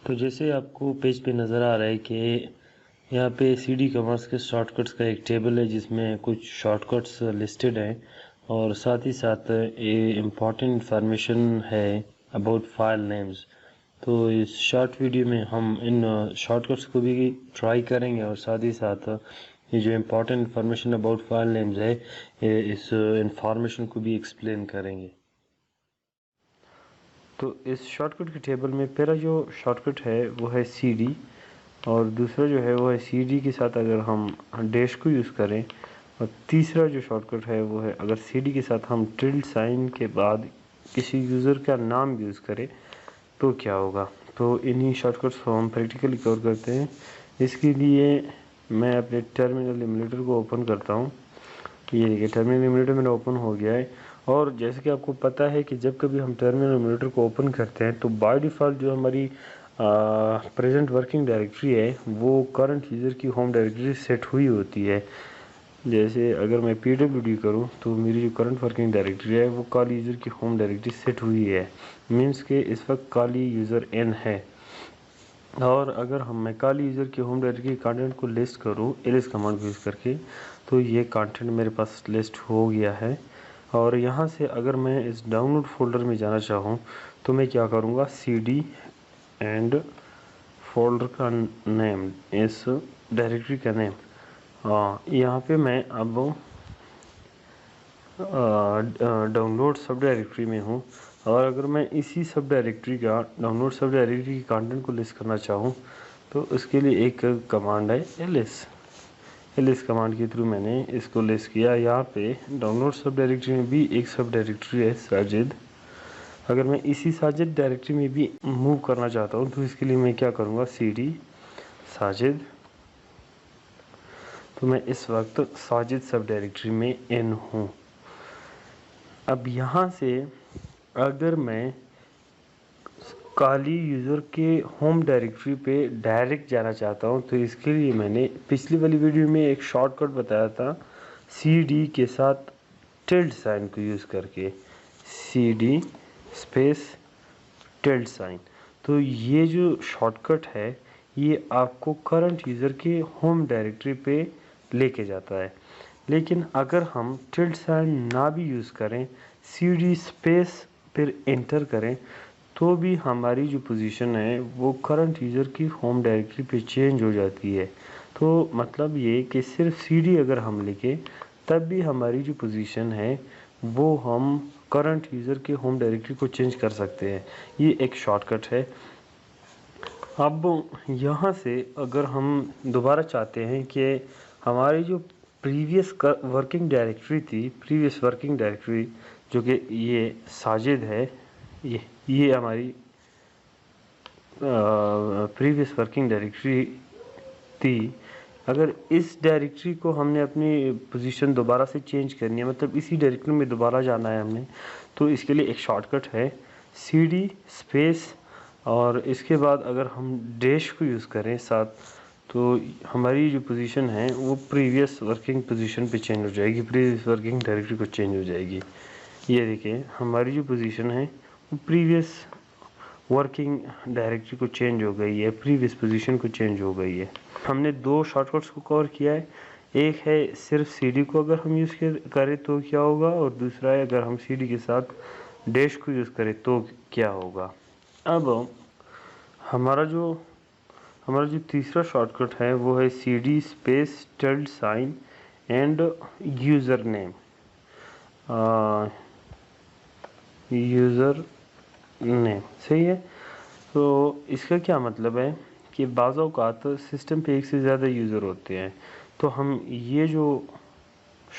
तो जैसे आपको पेज पे नज़र आ रहा है कि यहाँ पे cd कमांड्स के शॉर्टकट्स का एक टेबल है जिसमें कुछ शॉर्टकट्स लिस्टेड हैं और साथ ही साथ ये इम्पॉर्टेंट इंफॉर्मेशन है अबाउट फाइल नेम्स। तो इस शॉर्ट वीडियो में हम इन शॉर्टकट्स को भी ट्राई करेंगे और साथ ही साथ ये जो important information about file names है इस इंफॉर्मेशन को भी एक्सप्लेन करेंगे। तो इस शॉर्टकट के टेबल में पहला जो शॉर्टकट है वो है cd और दूसरा जो है वो है cd के साथ अगर हम डैश को यूज़ करें और तीसरा जो शॉर्टकट है वो है अगर cd के साथ हम टिल्ड साइन के बाद किसी यूज़र का नाम यूज़ करें तो क्या होगा। तो इन्हीं शॉर्टकट्स को हम प्रैक्टिकली कवर करते हैं। इसके लिए मैं अपने टर्मिनल एमुलेटर को ओपन करता हूँ। ये देखिए टर्मिनल एमुलेटर मेरा ओपन हो गया है और जैसे कि आपको पता है कि जब कभी हम टर्मिनल एमुलेटर को ओपन करते हैं तो बाय डिफ़ॉल्ट जो हमारी प्रेजेंट वर्किंग डायरेक्टरी है वो करंट यूज़र की होम डायरेक्टरी सेट हुई होती है। जैसे अगर मैं pwd करूं तो मेरी जो करंट वर्किंग डायरेक्टरी है वो काली यूज़र की होम डायरेक्टरी सेट हुई है, मीन्स के इस वक्त काली यूज़र n है। और अगर मैं काली यूज़र की होम डायरेक्टरी के कंटेंट को लिस्ट करूं ls कमांड को यूज़ करके तो ये कंटेंट मेरे पास लिस्ट हो गया है। और यहाँ से अगर मैं इस डाउनलोड फोल्डर में जाना चाहूँ तो मैं क्या करूँगा, cd एंड फोल्डर का नेम, इस डायरेक्टरी का नेम, यहाँ पे मैं अब डाउनलोड सब डायरेक्टरी में हूँ और अगर मैं इसी सब डायरेक्टरी का डाउनलोड सब डायरेक्टरी की कंटेंट को लिस्ट करना चाहूँ तो उसके लिए एक कमांड है ls कमांड के थ्रू मैंने इसको लिस्ट किया। यहाँ पे डाउनलोड सब डायरेक्टरी में भी एक सब डायरेक्टरी है साजिद। अगर मैं इसी साजिद डायरेक्टरी में भी मूव करना चाहता हूँ तो इसके लिए मैं क्या करूँगा, cd साजिद। तो मैं इस वक्त साजिद सब डायरेक्टरी में n हूँ। अब यहाँ से अगर मैं काली यूज़र के होम डायरेक्टरी पे डायरेक्ट जाना चाहता हूँ तो इसके लिए मैंने पिछली वाली वीडियो में एक शॉर्टकट बताया था cd के साथ टिल्ड साइन को यूज़ करके, cd स्पेस टिल्ड साइन। तो ये जो शॉर्टकट है ये आपको करंट यूज़र के होम डायरेक्टरी पे लेके जाता है। लेकिन अगर हम टिल्ड साइन ना भी यूज़ करें, cd स्पेस फिर एंटर करें तो भी हमारी जो पोजीशन है वो करंट यूज़र की होम डायरेक्टरी पे चेंज हो जाती है। तो मतलब ये कि सिर्फ cd अगर हम लिखें तब भी हमारी जो पोजीशन है वो हम करंट यूज़र के होम डायरेक्टरी को चेंज कर सकते हैं। ये एक शॉर्टकट है। अब यहाँ से अगर हम दोबारा चाहते हैं कि हमारी जो प्रीवियस वर्किंग डायरेक्टरी थी, प्रीवियस वर्किंग डायरेक्टरी जो कि ये साजिद है, ये हमारी प्रीवियस वर्किंग डायरेक्टरी थी। अगर इस डायरेक्टरी को हमने अपनी पोजीशन दोबारा से चेंज करनी है, मतलब इसी डायरेक्टरी में दोबारा जाना है हमने, तो इसके लिए एक शॉर्टकट है cd स्पेस और इसके बाद अगर हम डैश को यूज़ करें साथ तो हमारी जो पोजीशन है वो प्रीवियस वर्किंग पोजीशन पे चेंज हो जाएगी, प्रीवियस वर्किंग डायरेक्टरी को चेंज हो जाएगी। ये देखिए हमारी जो पोजीशन है वो प्रीवियस वर्किंग डायरेक्टरी को चेंज हो गई है, प्रीवियस पोजीशन को चेंज हो गई है। हमने दो शॉर्टकट्स को कवर किया है, एक है सिर्फ cd को अगर हम यूज़ करें तो क्या होगा और दूसरा है अगर हम cd के साथ डैश को यूज़ करें तो क्या होगा। अब हमारा जो तीसरा शॉर्टकट है वो है cd space tilde sign and user name, user name सही है। तो इसका क्या मतलब है कि बाज़ औक़ात सिस्टम पे एक से ज़्यादा यूज़र होते हैं तो हम ये जो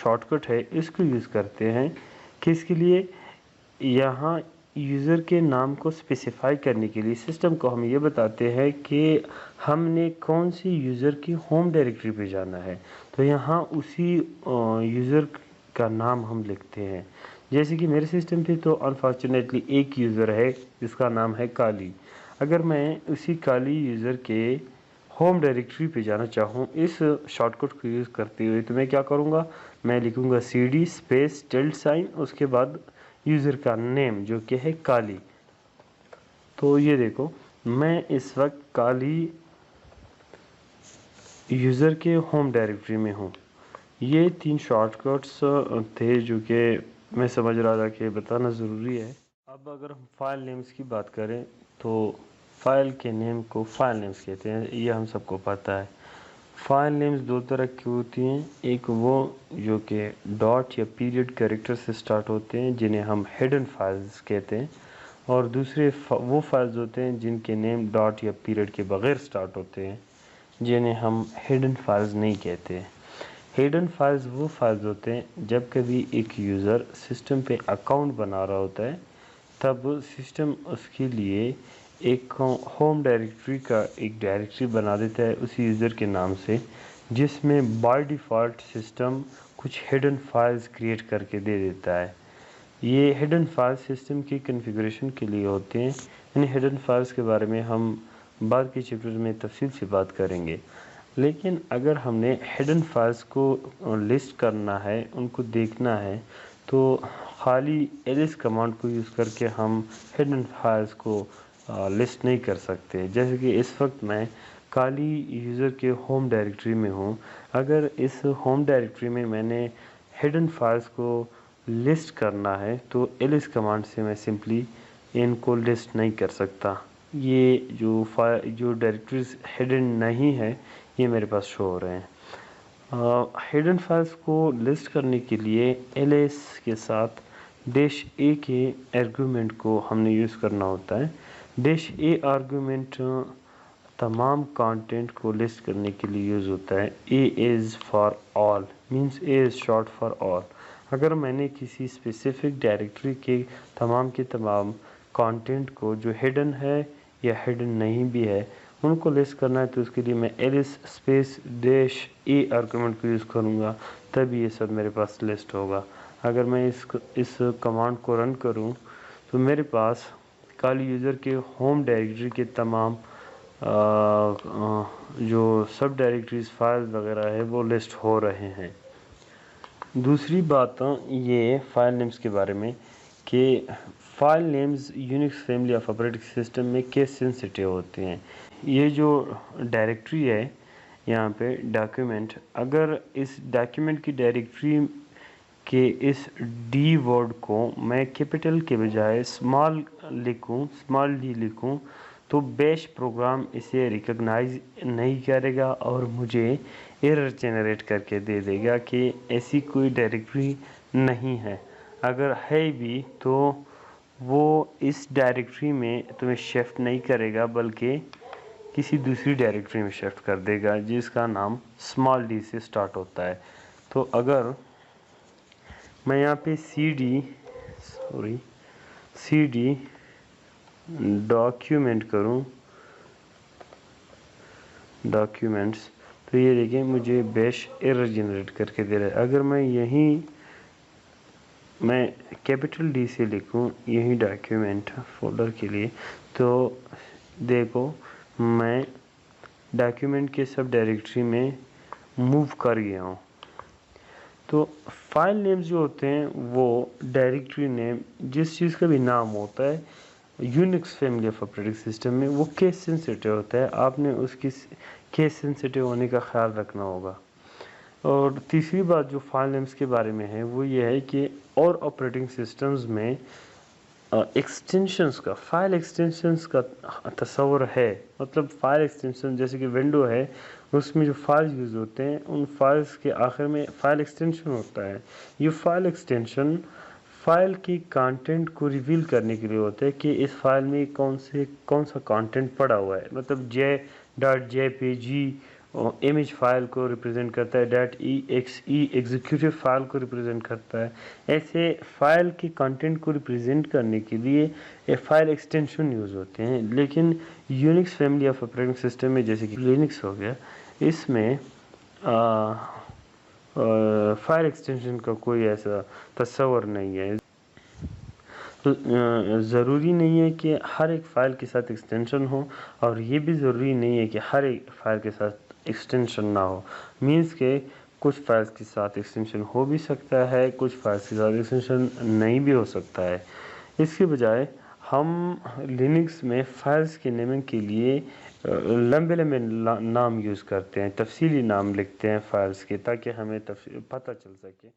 शॉर्टकट है इसको यूज़ करते हैं कि इसके लिए यहाँ यूज़र के नाम को स्पेसिफाई करने के लिए सिस्टम को हम ये बताते हैं कि हमने कौन सी यूज़र की होम डायरेक्टरी पे जाना है। तो यहाँ उसी यूज़र का नाम हम लिखते हैं। जैसे कि मेरे सिस्टम पे तो अनफॉर्चुनेटली एक यूज़र है जिसका नाम है काली। अगर मैं उसी काली यूज़र के होम डायरेक्टरी पे जाना चाहूँ इस शॉर्टकट को यूज़ करते हुए तो मैं क्या करूँगा, मैं लिखूँगा cd स्पेस टिल्ड साइन उसके बाद यूज़र का नेम जो कि है काली। तो ये देखो मैं इस वक्त काली यूज़र के होम डायरेक्टरी में हूँ। ये 3 शॉर्टकट्स थे जो कि मैं समझ रहा था कि बताना ज़रूरी है। अब अगर हम फाइल नेम्स की बात करें तो फाइल के नेम को फाइल नेम्स कहते हैं, ये हम सबको पता है। फाइल नेम्स 2 तरह की होती हैं, एक वो जो कि डॉट या पीरियड कैरेक्टर से स्टार्ट होते हैं जिन्हें हम हिडन फाइल्स कहते हैं, और दूसरे वो फाइल्स होते हैं जिनके नेम डॉट या पीरियड के बगैर स्टार्ट होते हैं जिन्हें हम हिडन फाइल्स नहीं कहते। हिडन फाइल्स वो फाइल्स होते हैं जब कभी एक यूज़र सिस्टम पे अकाउंट बना रहा होता है तब सिस्टम उसके लिए एक होम डायरेक्टरी का एक डायरेक्टरी बना देता है उसी यूज़र के नाम से, जिसमें बाय डिफ़ॉल्ट सिस्टम कुछ हिडन फाइल्स क्रिएट करके दे देता है। ये हिडन फाइल सिस्टम की कॉन्फ़िगरेशन के लिए होते हैं। इन हिडन फाइल्स के बारे में हम बाद के चैप्टर में तफसील से बात करेंगे। लेकिन अगर हमने हिडन फाइल्स को लिस्ट करना है, उनको देखना है, तो खाली एलिस कमांड को यूज़ करके हम हिडन फाइल्स को लिस्ट नहीं कर सकते। जैसे कि इस वक्त मैं काली यूज़र के होम डायरेक्टरी में हूँ। अगर इस होम डायरेक्टरी में मैंने हिडन फाइल्स को लिस्ट करना है तो एलिस कमांड से मैं सिंपली इनको लिस्ट नहीं कर सकता। ये जो डायरेक्टरीज हिडन नहीं है ये मेरे पास शो हो रहे हैं। हिडन फाइल्स को लिस्ट करने के लिए एलएस के साथ -a के आर्गूमेंट को हमने यूज़ करना होता है। -a आर्गूमेंट तमाम कंटेंट को लिस्ट करने के लिए यूज़ होता है। a is for all means a is short for all. अगर मैंने किसी स्पेसिफिक डायरेक्टरी के तमाम कंटेंट को जो हिडन है या हिडन नहीं भी है उनको लिस्ट करना है तो उसके लिए मैं एलिस स्पेस -a आर्गूमेंट को यूज़ करूँगा, तब ये सब मेरे पास लिस्ट होगा। अगर मैं इस कमांड को रन करूँ तो मेरे पास काली यूज़र के होम डायरेक्टरी के तमाम जो सब डायरेक्टरीज फाइल वगैरह है वो लिस्ट हो रहे हैं। दूसरी बात ये फाइल नेम्स के बारे में कि file names Unix family of operating system में केस सेंसिटिव होते हैं। ये जो डायरेक्टरी है यहाँ पे डॉक्यूमेंट, अगर इस डॉक्यूमेंट की डायरेक्टरी के इस डी वर्ड को मैं कैपिटल के बजाय स्मॉल डी लिखूँ तो बैश प्रोग्राम इसे रिकॉग्नाइज नहीं करेगा और मुझे एरर जनरेट करके दे देगा कि ऐसी कोई डायरेक्टरी नहीं है। अगर है भी तो वो इस डायरेक्टरी में तुम्हें शिफ्ट नहीं करेगा बल्कि किसी दूसरी डायरेक्टरी में शिफ्ट कर देगा जिसका नाम स्मॉल डी से स्टार्ट होता है। तो अगर मैं यहाँ पे cd डॉक्यूमेंट करूँ डॉक्यूमेंट्स तो ये देखिए मुझे बैश एरर जनरेट करके दे रहा है। अगर मैं कैपिटल डी से लिखूँ यही डॉक्यूमेंट फोल्डर के लिए तो देखो मैं डॉक्यूमेंट के सब डायरेक्टरी में मूव कर गया हूँ। तो फाइल नेम्स जो होते हैं वो डायरेक्टरी नेम जिस चीज़ का भी नाम होता है Unix family of operating system में वो केस सेंसिटिव होता है। आपने उसकी केस सेंसिटिव होने का ख्याल रखना होगा। और तीसरी बात जो फाइल नेम्स के बारे में है वो ये है कि और ऑपरेटिंग सिस्टम्स में एक्सटेंशंस का फाइल एक्सटेंशंस का तस्वर है। मतलब फाइल एक्सटेंशन जैसे कि विंडो है उसमें जो फाइल्स यूज़ होते हैं उन फाइल्स के आखिर में फाइल एक्सटेंशन होता है। ये फाइल एक्सटेंशन फाइल की कंटेंट को रिवील करने के लिए होता है कि इस फाइल में कौन सा कंटेंट पड़ा हुआ है। मतलब .jpg इमेज फाइल को रिप्रेजेंट करता है, .exe एग्जीक्यूटिव फाइल को रिप्रेजेंट करता है। ऐसे फाइल के कंटेंट को रिप्रेजेंट करने के लिए ये फाइल एक्सटेंशन यूज़ होते हैं। लेकिन Unix family of operating system में जैसे कि लिनक्स हो गया इसमें फाइल एक्सटेंशन का कोई ऐसा तस्वर नहीं है। ज़रूरी नहीं है कि हर एक फ़ाइल के साथ एक्सटेंशन हो और ये भी ज़रूरी नहीं है कि हर एक फ़ाइल के साथ एक्सटेंशन ना हो। मीन्स के कुछ फाइल्स के साथ एक्सटेंशन हो भी सकता है, कुछ फाइल्स के साथ एक्सटेंशन नहीं भी हो सकता है। इसके बजाय हम लिनक्स में फ़ाइल्स के नेमिंग के लिए लंबे लंबे नाम यूज़ करते हैं, तफसीली नाम लिखते हैं फ़ाइल्स के, ताकि हमें पता चल सके